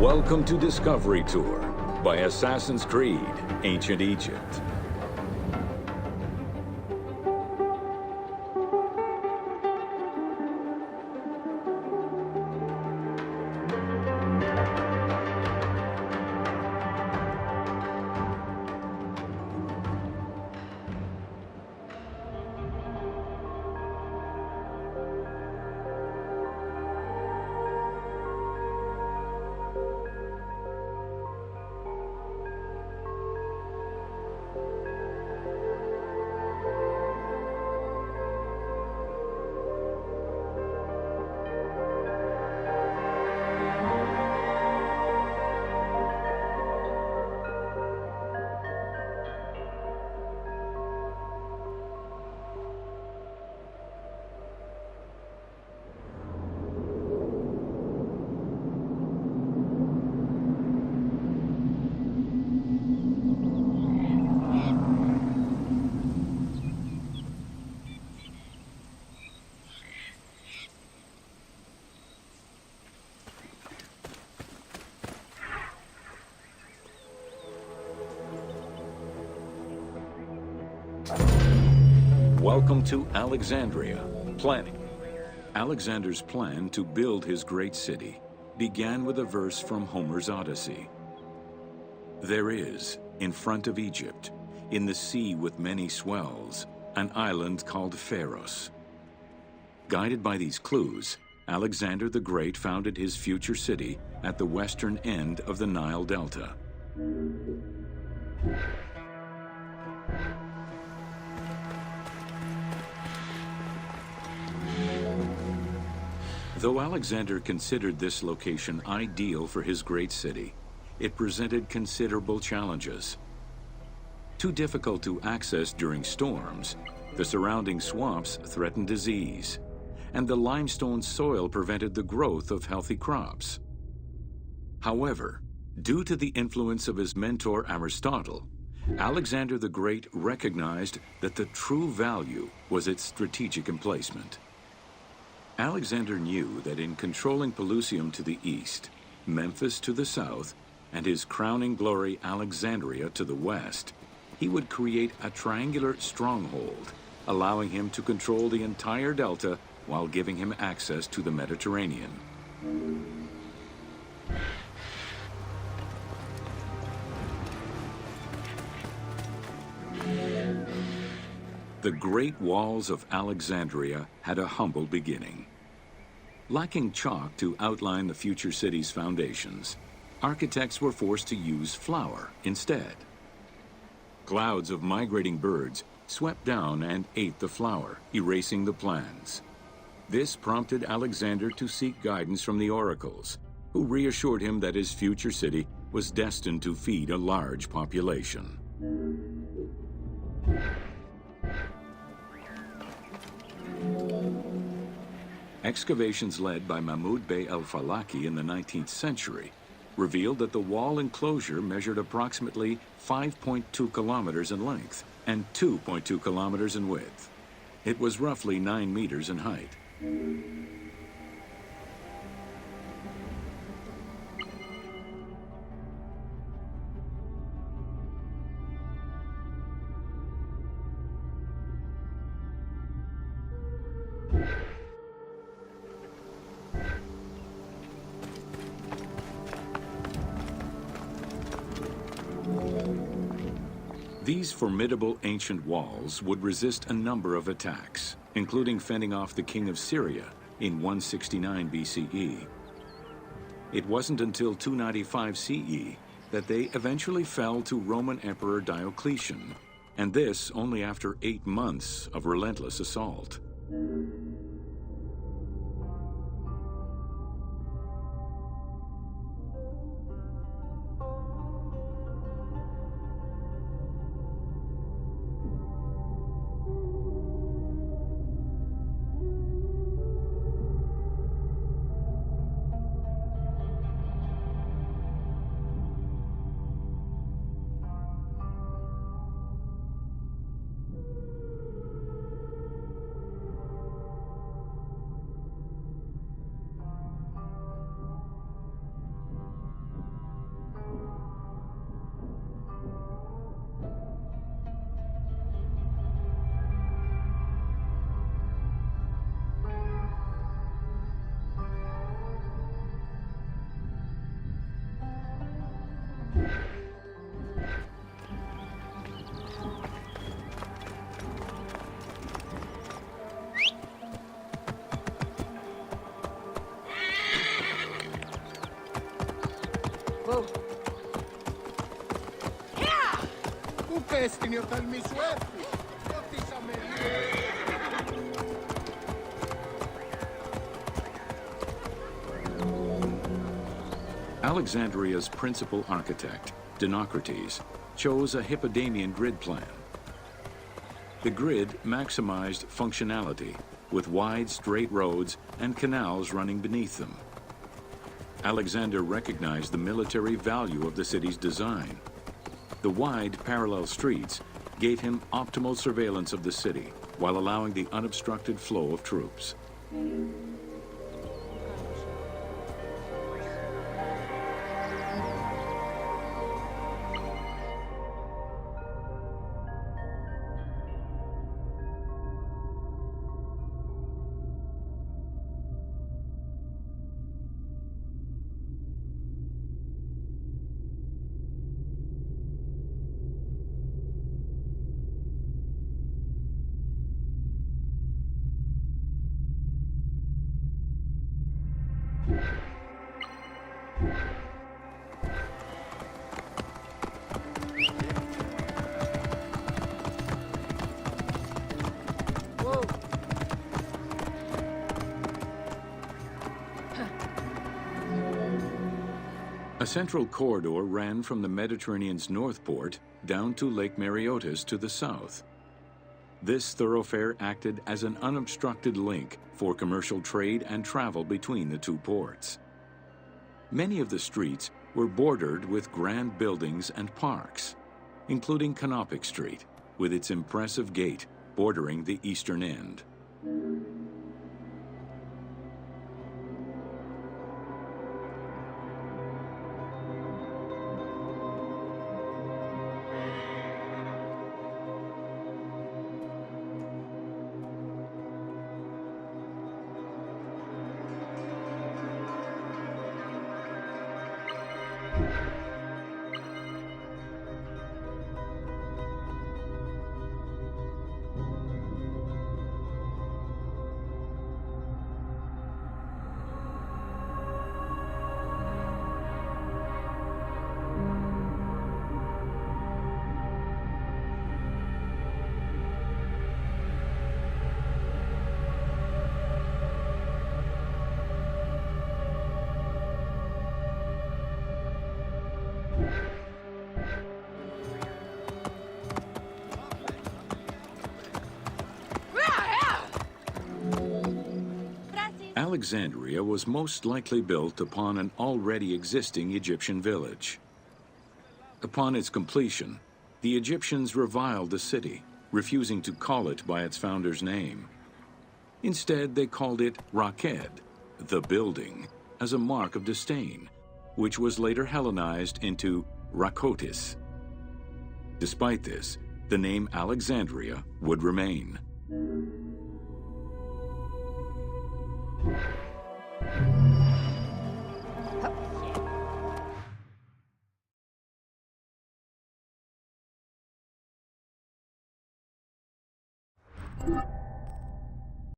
Welcome to Discovery Tour by Assassin's Creed, Ancient Egypt. Welcome to Alexandria. Planning. Alexander's plan to build his great city began with a verse from Homer's Odyssey. There is, in front of Egypt, in the sea with many swells, an island called Pharos. Guided by these clues, Alexander the Great founded his future city at the western end of the Nile Delta. Though Alexander considered this location ideal for his great city, it presented considerable challenges. Too difficult to access during storms, the surrounding swamps threatened disease, and the limestone soil prevented the growth of healthy crops. However, due to the influence of his mentor Aristotle, Alexander the Great recognized that the true value was its strategic emplacement. Alexander knew that in controlling Pelusium to the east, Memphis to the south, and his crowning glory Alexandria to the west, he would create a triangular stronghold, allowing him to control the entire delta while giving him access to the Mediterranean. The Great Walls of Alexandria had a humble beginning. Lacking chalk to outline the future city's foundations, architects were forced to use flour instead. Clouds of migrating birds swept down and ate the flour, erasing the plans. This prompted Alexander to seek guidance from the oracles, who reassured him that his future city was destined to feed a large population. Excavations led by Mahmud Bey al-Falaki in the 19th century revealed that the wall enclosure measured approximately 5.2 kilometers in length and 2.2 kilometers in width. It was roughly 9 meters in height. These formidable ancient walls would resist a number of attacks, including fending off the king of Syria in 169 BCE. It wasn't until 295 CE that they eventually fell to Roman Emperor Diocletian, and this only after 8 months of relentless assault. destiny tal mi suerte. Alexandria's principal architect, Dinocrates, chose a Hippodamian grid plan. The grid maximized functionality with wide, straight roads and canals running beneath them. Alexander recognized the military value of the city's design. The wide, parallel streets gave him optimal surveillance of the city while allowing the unobstructed flow of troops. A central corridor ran from the Mediterranean's north port down to Lake Mareotis to the south. This thoroughfare acted as an unobstructed link for commercial trade and travel between the two ports. Many of the streets were bordered with grand buildings and parks, including Canopic Street, with its impressive gate bordering the eastern end. Alexandria was most likely built upon an already existing Egyptian village. Upon its completion, the Egyptians reviled the city, refusing to call it by its founder's name. Instead, they called it Raked, the building, as a mark of disdain, which was later Hellenized into Rakotis. Despite this, the name Alexandria would remain. Yeah.